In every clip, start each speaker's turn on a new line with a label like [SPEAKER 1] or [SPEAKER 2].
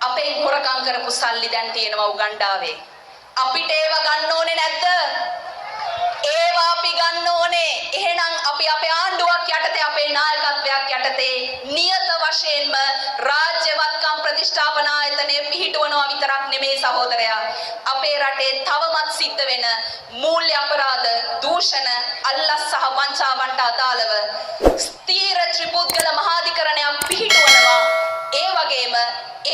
[SPEAKER 1] අපේ හොරකම් කරපු සල්ලි දැන් තියෙනවා උගණ්ඩාවේ. අපිට ඒව ගන්න ඕනේ නැද්ද? ඒවා අපි ගන්න ඕනේ. එහෙනම් අපි අපේ ආණ්ඩුවක් යටතේ අපේ නායකත්වයක් යටතේ නියත වශයෙන්ම රාජ්‍ය වත්කම් ප්‍රතිෂ්ඨාපන ආයතනයේ පිහිටවනවා විතරක් නෙමේ සහෝදරයා. අපේ රටේ තවමත් සිද්ධ වෙන මූල්‍ය අපරාධ, දූෂණ, අල්ලස් සහ වංචාවන්ට අදාළව ස්ථීර ත්‍රිපුද්ගල මහාධිකරණයක් පිහිටවනවා. ඒ වගේම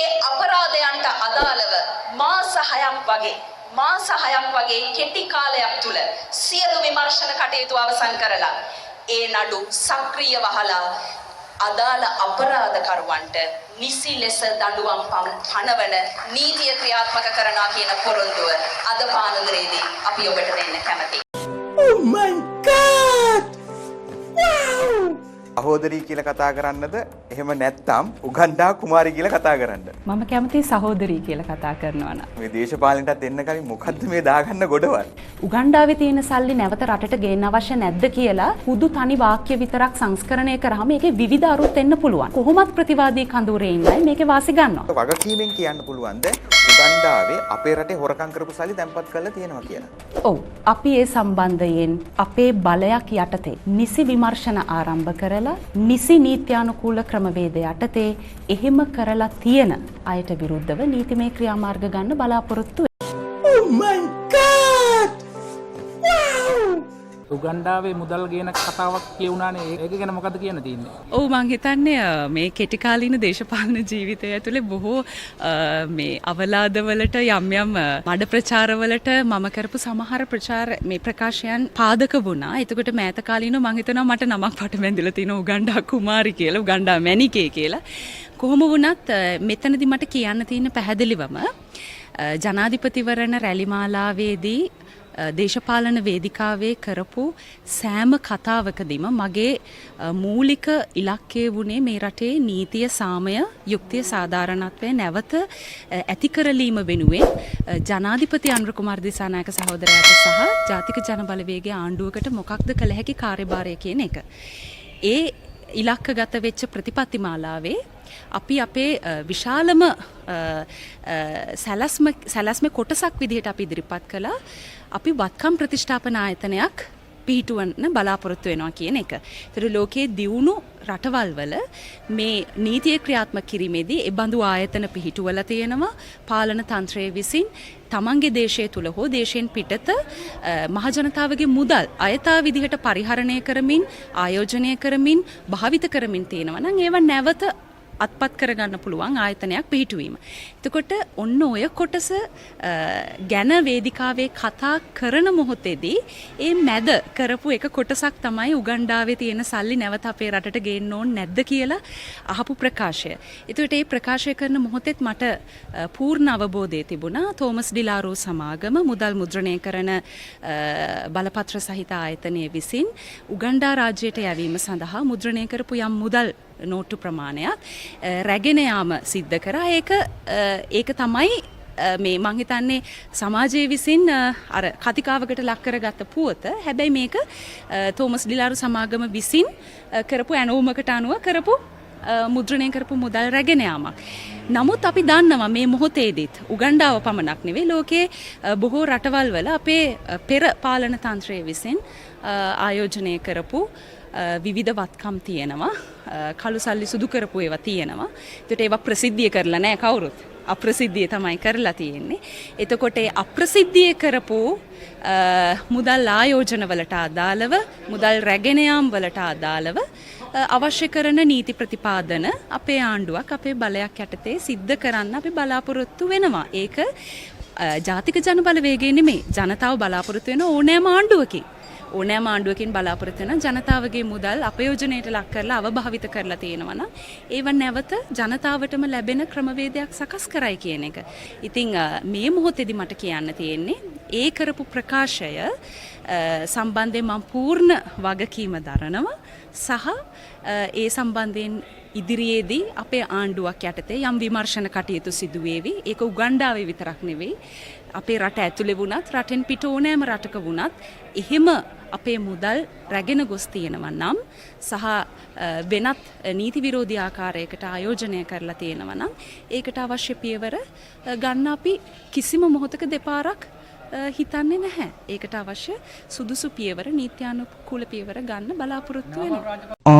[SPEAKER 1] ඒ අපරාධයන්ට අදාළව මාස 6ක් වගේ කෙටි කාලයක් තුල සියලු විමර්ශන කටයුතු අවසන් කරලා ඒ නඩු සක්‍රිය වහලා අදාළ අපරාධකරුවන්ට නිසි ලෙස දඬුවම් පනවන නීතිය ක්‍රියාත්මක කරනවා කියන පොරොන්දුව අද පානදුරේදී අපි ඔබට දෙන්න කැමතියි.
[SPEAKER 2] Oh my god! Wow! සහෝදරී කියලා කතා කරන්නද එහෙම නැත්නම් උගණ්ඩා කුමාරි කියලා කතා කරන්නද?
[SPEAKER 3] මම කැමති සහෝදරී කියලා කතා කරනවා නම්.
[SPEAKER 2] මේ දේශපාලනටත් එන්න කලින් මොකද්ද මේ දාගන්න ගොඩවල්?
[SPEAKER 3] උගණ්ඩාවේ තියෙන සල්ලි නැවත රටට ගේන්න අවශ්‍ය නැද්ද කියලා හුදු තනි වාක්‍ය විතරක් සංස්කරණය කරාම ඒකේ විවිධ අරුත් එන්න පුළුවන්. කොහොමත් ප්‍රතිවාදී කඳවුරේ ඉන්නයි මේකේ වාසි ගන්නවා.
[SPEAKER 2] වගකීමෙන් කියන්න පුළුවන්ද උගණ්ඩාවේ අපේ රටේ හොරකම් කරපු සල්ලි තැන්පත් කරලා තියෙනවා කියලා?
[SPEAKER 3] ඔව්. අපි ඒ සම්බන්ධයෙන් අපේ බලයක් යටතේ නිසි විමර්ශන ආරම්භ කරලා නිසි නීත්‍යානුකූල ක්‍රමවේද යටතේ එහෙම කරලා තියෙන අයට විරුද්ධව නීතිමය ක්‍රියාමාර්ග ගන්න බලාපොරොත්තු වෙනවා.
[SPEAKER 2] Oh my god! Wow!
[SPEAKER 4] උගණ්ඩාවේ මුදල් ගේන කතාවක් කියුණානේ. ඒක ගැන මොකද කියන්න තියෙන්නේ?
[SPEAKER 3] ඔව් මං හිතන්නේ මේ කෙටි කාලීන දේශපාලන ජීවිතය ඇතුලේ බොහෝ මේ අවලාදවලට යම් මඩ ප්‍රචාරවලට මම කරපු සමහර මේ ප්‍රකාශයන් පාදක වුණා. එතකොට මෑත කාලීනව මං හිතනවා මට නමක් පටබැඳිලා තියෙනවා උගණ්ඩා කුමාරි කියලා, උගණ්ඩා මැණිකේ කියලා. කොහොම වුණත් මෙතනදී මට කියන්න තියෙන පැහැදිලිවම ජනාධිපතිවරණ රැලි මාලාවේදී දේශපාලන වේදිකාවේ කරපු සෑම කතාවකදීම මගේ මූලික ඉලක්කය වුණේ මේ රටේ නීතිය, සාමය, යුක්තිය, සාධාරණත්වය නැවත ඇති කරලීම වෙනුවෙන් ජනාධිපති අනුර කුමාර දිසානායක සහෝදරයාට සහ ජාතික ජන බලවේගයේ ආණ්ඩුවකට මොකක්ද කළ හැකි කාර්යභාරය කියන එක. ඒ ඉලක්කගත වෙච්ච ප්‍රතිපත්ති මාලාවේ අපි අපේ විශාලම සැලැස්ම කොටසක් විදිහට අපි ඉදිරිපත් කළා. අපි වත්කම් ප්‍රතිෂ්ඨාපන ආයතනයක් පිහිටුවන්න බලාපොරොත්තු වෙනවා කියන එක. ඒතර ලෝකයේ දියුණු රටවල් වල මේ නීතිය ක්‍රියාත්මක කිරීමේදී ඒ බඳු ආයතන පිහිටුවලා තියෙනවා. පාලන තන්ත්‍රයේ විසින් තමන්ගේ දේශය තුල හෝ දේශයෙන් පිටත මහජනතාවගේ මුදල් අයථා විදිහට පරිහරණය කරමින්, ආයෝජනය කරමින්, භාවිත කරමින් තියෙනවා නම් ඒව නැවත අත්පත් කරගන්න පුළුවන් ආයතනයක් පිහිටුවීම. එතකොට ඔන්න ඔය කොටස ගැන වේදිකාවේ කතා කරන මොහොතේදී ඒ මැද කරපු එක කොටසක් තමයි උගණ්ඩාවේ තියෙන සල්ලි නැවත අපේ රටට ගේන්න ඕන නැද්ද කියලා අහපු ප්‍රකාශය. එතකොට මේ ප්‍රකාශය කරන මොහොතේත් මට පූර්ණ අවබෝධය තිබුණා තෝමස් ඩිලාරෝ සමාගම මුදල් මුද්‍රණය කරන බලපත්‍ර සහිත ආයතනයේ විසින් උගණ්ඩා රාජ්‍යයට යැවීම සඳහා මුද්‍රණය කරපු යම් මුදල් නෝට්ටු ප්‍රමාණයක් රැගෙන යාම සිද්ධ කරා. ඒක තමයි මේ මං හිතන්නේ සමාජයේ විසින් අර කතිකාවකට ලක් කරගත්ත පුවත. හැබැයි මේක තෝමස් ඩිලාරු සමාගම විසින් කරපු ඇනවුමකට අනුව කරපු මුද්‍රණය කරපු මුදල් රැගෙන යාමක්. නමුත් අපි දන්නවා මේ මොහොතේදීත් උගණ්ඩාව පමණක් නෙවෙයි ලෝකයේ බොහෝ රටවල් වල අපේ පෙර පාලන තන්ත්‍රය විසින් ආයෝජනය කරපු විවිධ වත්කම් තියෙනවා. කළු සල්ලි සුදු කරපු ඒවා තියෙනවා. ඒකට ඒවා ප්‍රසිද්ධිය කරලා නැහැ කවුරුත්. අප්‍රසිද්ධිය තමයි කරලා තියෙන්නේ. එතකොට ඒ අප්‍රසිද්ධිය කරපු මුදල් ආයෝජන වලට අදාළව, මුදල් රැගෙන යාම් වලට අදාළව අවශ්‍ය කරන නීති ප්‍රතිපාදන අපේ ආණ්ඩුවක් අපේ බලයක් යටතේ සිද්ධ කරන්න අපි බලාපොරොත්තු වෙනවා. ඒක ජාතික ජන බලවේගය නෙමෙයි. ජනතාව බලාපොරොත්තු වෙන ඕනෑම ආණ්ඩුවකින්. ඕනෑම ආණ්ඩුවකින් බලාපොරොත්තු වෙන ජනතාවගේ මුදල් අපයෝජනයට ලක් කරලා අවභාවිත කරලා තියෙනවා නම් ඒව නැවත ජනතාවටම ලැබෙන ක්‍රමවේදයක් සකස් කරයි කියන එක. ඉතින් මේ මොහොතේදී මට කියන්න තියෙන්නේ ඒ කරපු ප්‍රකාශය සම්බන්ධයෙන් මම පූර්ණ වගකීම දරනවා සහ ඒ සම්බන්ධයෙන් ඉදිරියේදී අපේ ආණ්ඩුවක් යටතේ යම් විමර්ශන කටයුතු සිදු වේවි. ඒක උගන්ඩාවේ විතරක් නෙවෙයි. අපේ රට ඇතුලේ වුණත් රටෙන් පිට ඕනෑම රටක වුණත් එහෙම අපේ මුදල් රැගෙන ගොස් තියෙනවා නම් සහ වෙනත් නීති විරෝධී ආකාරයකට ආයෝජනය කරලා තියෙනවා නම් ඒකට අවශ්‍ය පියවර ගන්න අපි කිසිම මොහොතක දෙපාරක් හිතන්නේ නැහැ. ඒකට අවශ්‍ය සුදුසු පියවර නීත්‍යානුකූල පියවර ගන්න බලාපොරොත්තු වෙනවා.